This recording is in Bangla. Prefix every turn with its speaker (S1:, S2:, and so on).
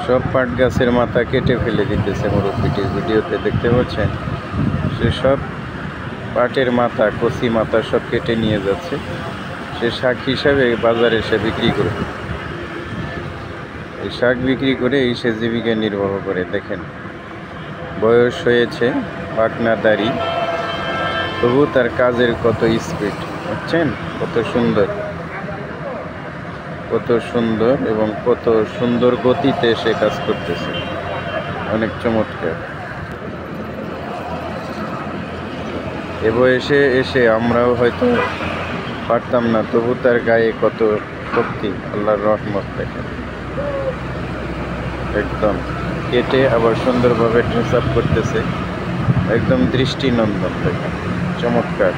S1: সব পাট গাছের মাথা কেটে ফেলে দিতেছে মুরব্বিটির ভিডিওতে দেখতে পাচ্ছেন। সে সব পাটের মাথা, কচি মাথা সব কেটে নিয়ে যাচ্ছে। সে শাক হিসাবে বাজারে সে বিক্রি করবে। এই শাক বিক্রি করে এই সে জীবিকা নির্বাহ করে। দেখেন, বয়স হয়েছে, পাকনা দাড়ি, তবু তার কাজের কত স্পিড, বুঝছেন? কত সুন্দর, কত সুন্দর এবং কত সুন্দর গতিতে সে কাজ করতেছে। অনেক চমৎকার। এ বয়সে এসে আমরাও হয়তো পারতাম না, তবু তার গায়ে কত শক্তি, আল্লাহর রহমত। দেখেন, একদম কেটে আবার সুন্দরভাবে ড্রেস আপ করতেছে। একদম দৃষ্টিনন্দন। দেখেন, চমৎকার।